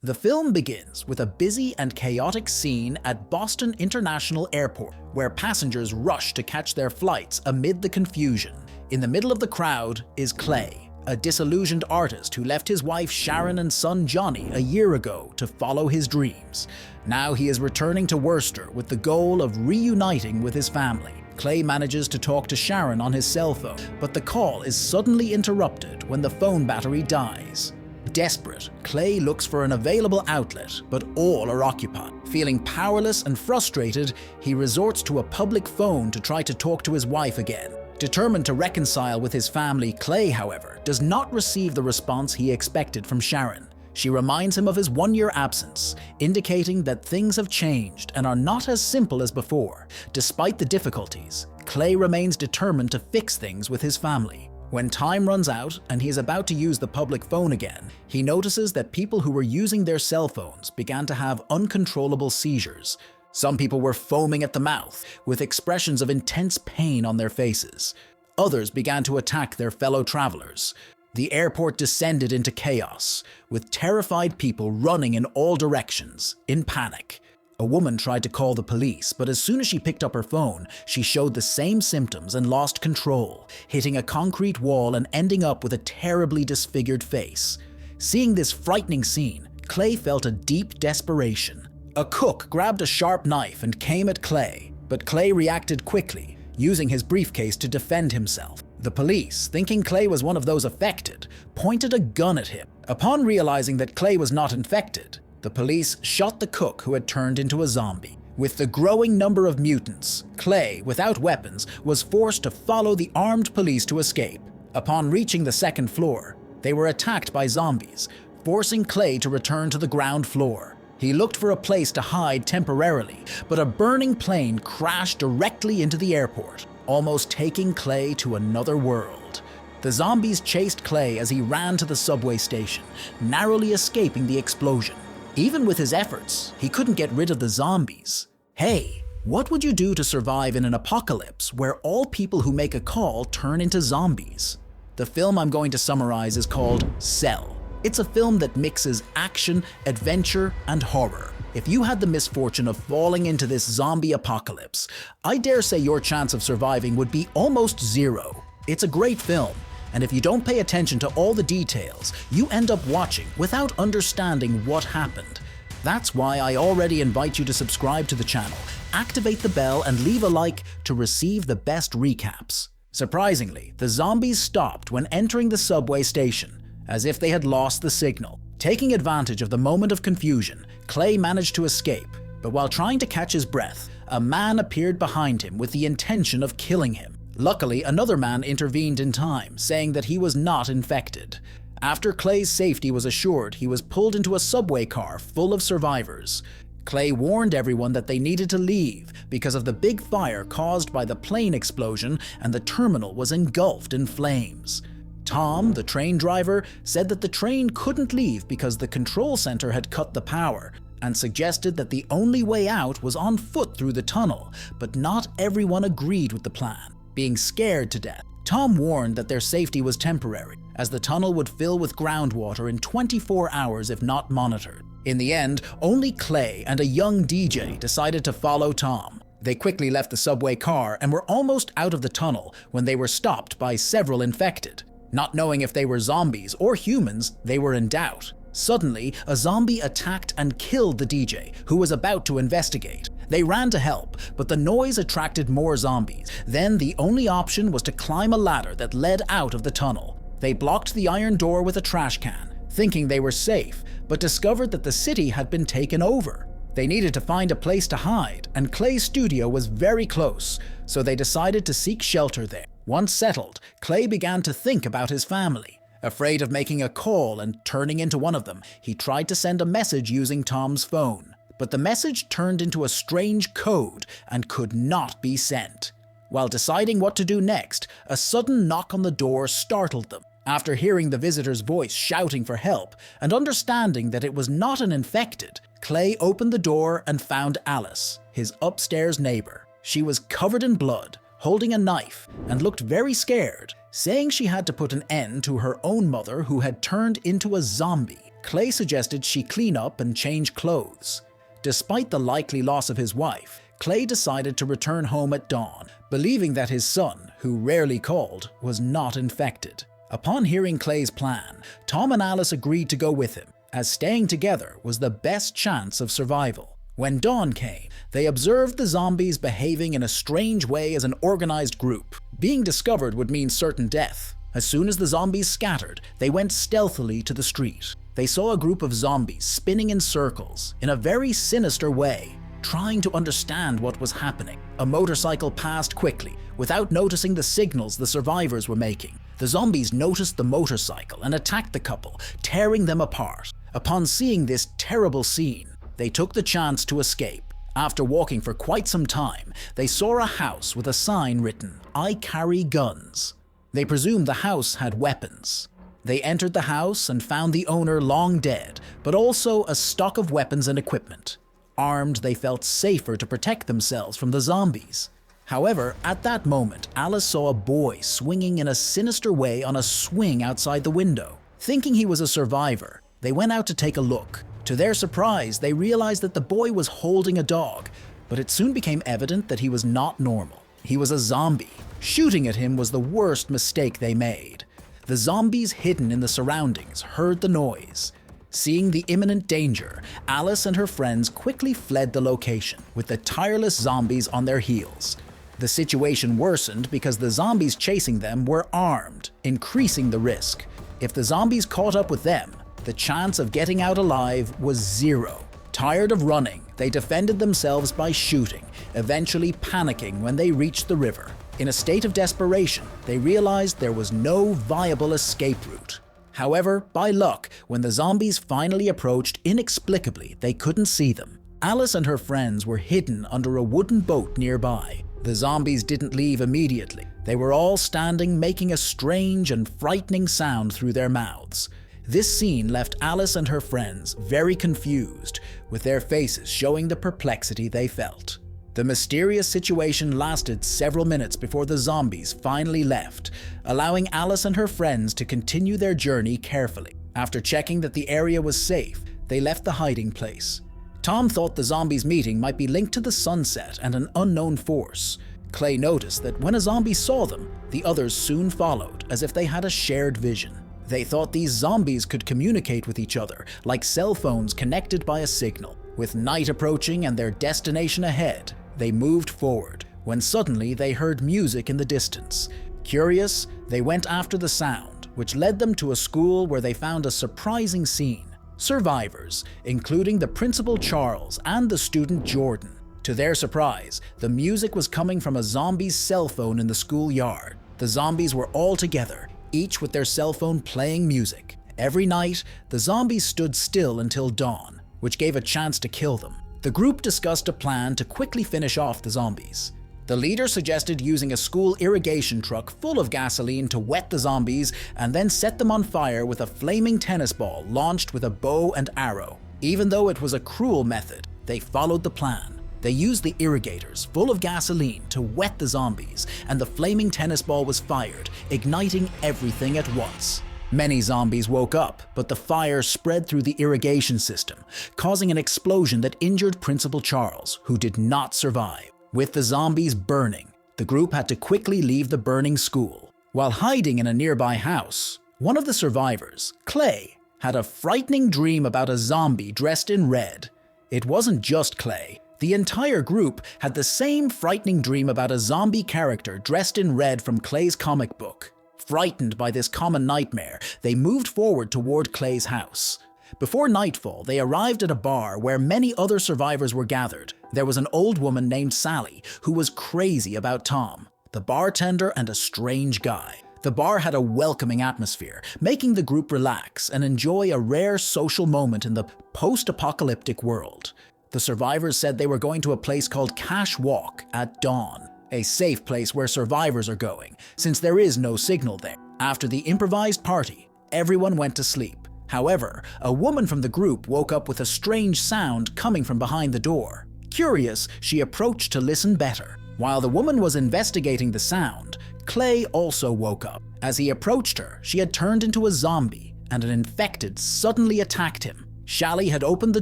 The film begins with a busy and chaotic scene at Boston International Airport, where passengers rush to catch their flights amid the confusion. In the middle of the crowd is Clay, a disillusioned artist who left his wife Sharon and son Johnny a year ago to follow his dreams. Now he is returning to Worcester with the goal of reuniting with his family. Clay manages to talk to Sharon on his cell phone, but the call is suddenly interrupted when the phone battery dies. Desperate, Clay looks for an available outlet, but all are occupied. Feeling powerless and frustrated, he resorts to a public phone to try to talk to his wife again. Determined to reconcile with his family, Clay, however, does not receive the response he expected from Sharon. She reminds him of his one-year absence, indicating that things have changed and are not as simple as before. Despite the difficulties, Clay remains determined to fix things with his family. When time runs out and he is about to use the public phone again, he notices that people who were using their cell phones began to have uncontrollable seizures. Some people were foaming at the mouth, with expressions of intense pain on their faces. Others began to attack their fellow travelers. The airport descended into chaos, with terrified people running in all directions, in panic. A woman tried to call the police, but as soon as she picked up her phone, she showed the same symptoms and lost control, hitting a concrete wall and ending up with a terribly disfigured face. Seeing this frightening scene, Clay felt a deep desperation. A cook grabbed a sharp knife and came at Clay, but Clay reacted quickly, using his briefcase to defend himself. The police, thinking Clay was one of those affected, pointed a gun at him. Upon realizing that Clay was not infected, the police shot the cook who had turned into a zombie. With the growing number of mutants, Clay, without weapons, was forced to follow the armed police to escape. Upon reaching the second floor, they were attacked by zombies, forcing Clay to return to the ground floor. He looked for a place to hide temporarily, but a burning plane crashed directly into the airport, almost taking Clay to another world. The zombies chased Clay as he ran to the subway station, narrowly escaping the explosion. Even with his efforts, he couldn't get rid of the zombies. Hey, what would you do to survive in an apocalypse where all people who make a call turn into zombies? The film I'm going to summarize is called Cell. It's a film that mixes action, adventure, and horror. If you had the misfortune of falling into this zombie apocalypse, I dare say your chance of surviving would be almost zero. It's a great film, and if you don't pay attention to all the details, you end up watching without understanding what happened. That's why I already invite you to subscribe to the channel, activate the bell, and leave a like to receive the best recaps. Surprisingly, the zombies stopped when entering the subway station, as if they had lost the signal. Taking advantage of the moment of confusion, Clay managed to escape, but while trying to catch his breath, a man appeared behind him with the intention of killing him. Luckily, another man intervened in time, saying that he was not infected. After Clay's safety was assured, he was pulled into a subway car full of survivors. Clay warned everyone that they needed to leave because of the big fire caused by the plane explosion, and the terminal was engulfed in flames. Tom, the train driver, said that the train couldn't leave because the control center had cut the power, and suggested that the only way out was on foot through the tunnel, but not everyone agreed with the plan. Being scared to death, Tom warned that their safety was temporary, as the tunnel would fill with groundwater in 24 hours if not monitored. In the end, only Clay and a young DJ decided to follow Tom. They quickly left the subway car and were almost out of the tunnel when they were stopped by several infected. Not knowing if they were zombies or humans, they were in doubt. Suddenly, a zombie attacked and killed the DJ, who was about to investigate. They ran to help, but the noise attracted more zombies. Then the only option was to climb a ladder that led out of the tunnel. They blocked the iron door with a trash can, thinking they were safe, but discovered that the city had been taken over. They needed to find a place to hide, and Clay's studio was very close, so they decided to seek shelter there. Once settled, Clay began to think about his family. Afraid of making a call and turning into one of them, he tried to send a message using Tom's phone. But the message turned into a strange code and could not be sent. While deciding what to do next, a sudden knock on the door startled them. After hearing the visitor's voice shouting for help and understanding that it was not an infected, Clay opened the door and found Alice, his upstairs neighbor. She was covered in blood, holding a knife, and looked very scared, saying she had to put an end to her own mother who had turned into a zombie. Clay suggested she clean up and change clothes. Despite the likely loss of his wife, Clay decided to return home at dawn, believing that his son, who rarely called, was not infected. Upon hearing Clay's plan, Tom and Alice agreed to go with him, as staying together was the best chance of survival. When dawn came, they observed the zombies behaving in a strange way as an organized group. Being discovered would mean certain death. As soon as the zombies scattered, they went stealthily to the street. They saw a group of zombies spinning in circles in a very sinister way, trying to understand what was happening. A motorcycle passed quickly, without noticing the signals the survivors were making. The zombies noticed the motorcycle and attacked the couple, tearing them apart. Upon seeing this terrible scene, they took the chance to escape. After walking for quite some time, they saw a house with a sign written, "I carry guns." They presumed the house had weapons. They entered the house and found the owner long dead, but also a stock of weapons and equipment. Armed, they felt safer to protect themselves from the zombies. However, at that moment, Alice saw a boy swinging in a sinister way on a swing outside the window. Thinking he was a survivor, they went out to take a look. To their surprise, they realized that the boy was holding a dog, but it soon became evident that he was not normal. He was a zombie. Shooting at him was the worst mistake they made. The zombies hidden in the surroundings heard the noise. Seeing the imminent danger, Alice and her friends quickly fled the location, with the tireless zombies on their heels. The situation worsened because the zombies chasing them were armed, increasing the risk. If the zombies caught up with them, the chance of getting out alive was zero. Tired of running, they defended themselves by shooting, eventually panicking when they reached the river. In a state of desperation, they realized there was no viable escape route. However, by luck, when the zombies finally approached, inexplicably, they couldn't see them. Alice and her friends were hidden under a wooden boat nearby. The zombies didn't leave immediately. They were all standing, making a strange and frightening sound through their mouths. This scene left Alice and her friends very confused, with their faces showing the perplexity they felt. The mysterious situation lasted several minutes before the zombies finally left, allowing Alice and her friends to continue their journey carefully. After checking that the area was safe, they left the hiding place. Tom thought the zombies' meeting might be linked to the sunset and an unknown force. Clay noticed that when a zombie saw them, the others soon followed, as if they had a shared vision. They thought these zombies could communicate with each other, like cell phones connected by a signal. With night approaching and their destination ahead, they moved forward, when suddenly they heard music in the distance. Curious, they went after the sound, which led them to a school where they found a surprising scene. Survivors, including the principal Charles and the student Jordan. To their surprise, the music was coming from a zombie's cell phone in the schoolyard. The zombies were all together, each with their cell phone playing music. Every night, the zombies stood still until dawn, which gave a chance to kill them. The group discussed a plan to quickly finish off the zombies. The leader suggested using a school irrigation truck full of gasoline to wet the zombies and then set them on fire with a flaming tennis ball launched with a bow and arrow. Even though it was a cruel method, they followed the plan. They used the irrigators full of gasoline to wet the zombies, and the flaming tennis ball was fired, igniting everything at once. Many zombies woke up, but the fire spread through the irrigation system, causing an explosion that injured Principal Charles, who did not survive. With the zombies burning, the group had to quickly leave the burning school. While hiding in a nearby house, one of the survivors, Clay, had a frightening dream about a zombie dressed in red. It wasn't just Clay. The entire group had the same frightening dream about a zombie character dressed in red from Clay's comic book. Frightened by this common nightmare, they moved forward toward Clay's house. Before nightfall, they arrived at a bar where many other survivors were gathered. There was an old woman named Sally who was crazy about Tom, the bartender, and a strange guy. The bar had a welcoming atmosphere, making the group relax and enjoy a rare social moment in the post-apocalyptic world. The survivors said they were going to a place called Cash Walk at dawn, a safe place where survivors are going, since there is no signal there. After the improvised party, everyone went to sleep. However, a woman from the group woke up with a strange sound coming from behind the door. Curious, she approached to listen better. While the woman was investigating the sound, Clay also woke up. As he approached her, she had turned into a zombie, and an infected suddenly attacked him. Shally had opened the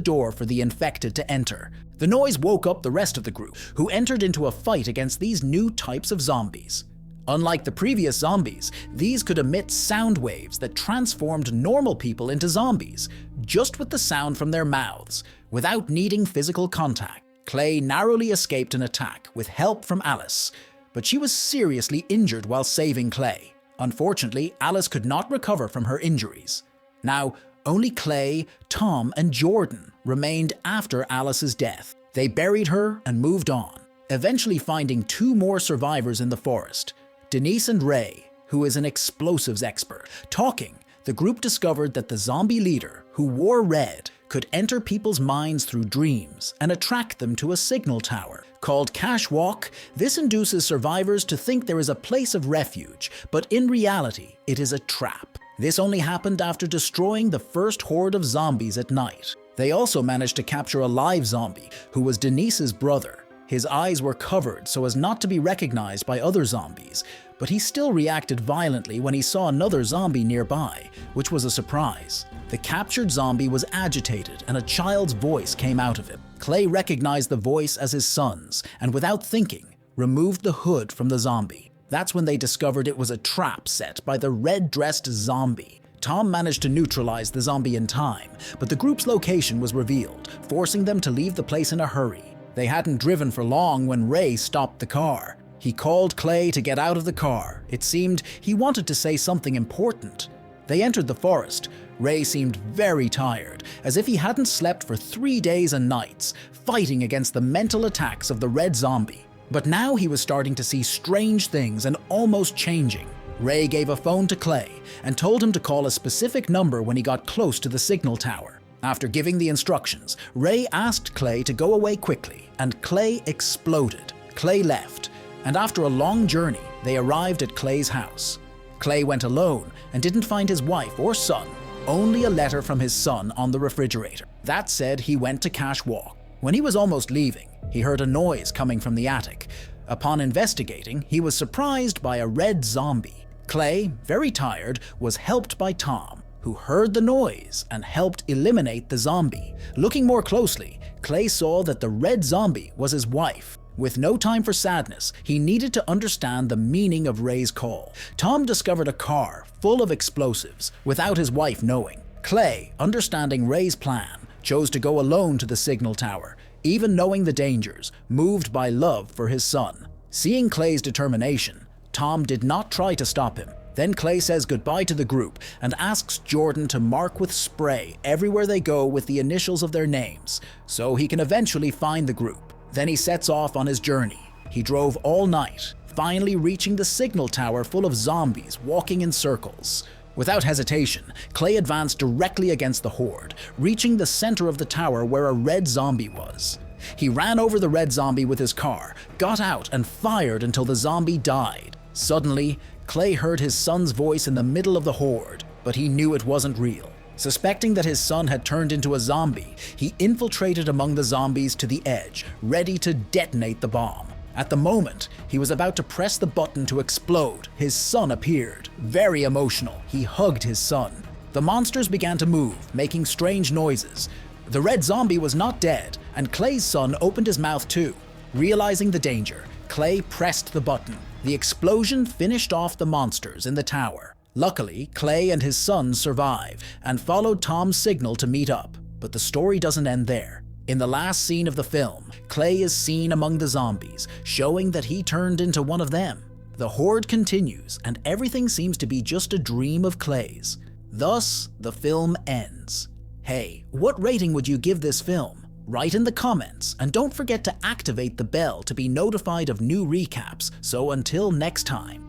door for the infected to enter. The noise woke up the rest of the group, who entered into a fight against these new types of zombies. Unlike the previous zombies, these could emit sound waves that transformed normal people into zombies, just with the sound from their mouths, without needing physical contact. Clay narrowly escaped an attack with help from Alice, but she was seriously injured while saving Clay. Unfortunately, Alice could not recover from her injuries. Now, only Clay, Tom, and Jordan remained after Alice's death. They buried her and moved on, eventually finding 2 more survivors in the forest, Denise and Ray, who is an explosives expert. Talking, the group discovered that the zombie leader, who wore red, could enter people's minds through dreams and attract them to a signal tower. Called Cash Walk, this induces survivors to think there is a place of refuge, but in reality, it is a trap. This only happened after destroying the first horde of zombies at night. They also managed to capture a live zombie, who was Denise's brother. His eyes were covered so as not to be recognized by other zombies, but he still reacted violently when he saw another zombie nearby, which was a surprise. The captured zombie was agitated and a child's voice came out of him. Clay recognized the voice as his son's and without thinking, removed the hood from the zombie. That's when they discovered it was a trap set by the red-dressed zombie. Tom managed to neutralize the zombie in time, but the group's location was revealed, forcing them to leave the place in a hurry. They hadn't driven for long when Ray stopped the car. He called Clay to get out of the car. It seemed he wanted to say something important. They entered the forest. Ray seemed very tired, as if he hadn't slept for 3 days and nights, fighting against the mental attacks of the red zombie. But now he was starting to see strange things and almost changing. Ray gave a phone to Clay and told him to call a specific number when he got close to the signal tower. After giving the instructions, Ray asked Clay to go away quickly, and Clay exploded. Clay left, and after a long journey, they arrived at Clay's house. Clay went alone and didn't find his wife or son, only a letter from his son on the refrigerator. That said, he went to Cash Walk. When he was almost leaving, he heard a noise coming from the attic. Upon investigating, he was surprised by a red zombie. Clay, very tired, was helped by Tom, who heard the noise and helped eliminate the zombie. Looking more closely, Clay saw that the red zombie was his wife. With no time for sadness, he needed to understand the meaning of Ray's call. Tom discovered a car full of explosives without his wife knowing. Clay, understanding Ray's plan, chose to go alone to the signal tower, even knowing the dangers, moved by love for his son. Seeing Clay's determination, Tom did not try to stop him. Then Clay says goodbye to the group and asks Jordan to mark with spray everywhere they go with the initials of their names, so he can eventually find the group. Then he sets off on his journey. He drove all night, finally reaching the signal tower full of zombies walking in circles. Without hesitation, Clay advanced directly against the horde, reaching the center of the tower where a red zombie was. He ran over the red zombie with his car, got out and fired until the zombie died. Suddenly, Clay heard his son's voice in the middle of the horde, but he knew it wasn't real. Suspecting that his son had turned into a zombie, he infiltrated among the zombies to the edge, ready to detonate the bomb. At the moment, he was about to press the button to explode, his son appeared. Very emotional, he hugged his son. The monsters began to move, making strange noises. The red zombie was not dead, and Clay's son opened his mouth too. Realizing the danger, Clay pressed the button. The explosion finished off the monsters in the tower. Luckily, Clay and his son survived and followed Tom's signal to meet up. But the story doesn't end there. In the last scene of the film, Clay is seen among the zombies, showing that he turned into one of them. The horde continues, and everything seems to be just a dream of Clay's. Thus, the film ends. Hey, what rating would you give this film? Write in the comments, and don't forget to activate the bell to be notified of new recaps. So until next time.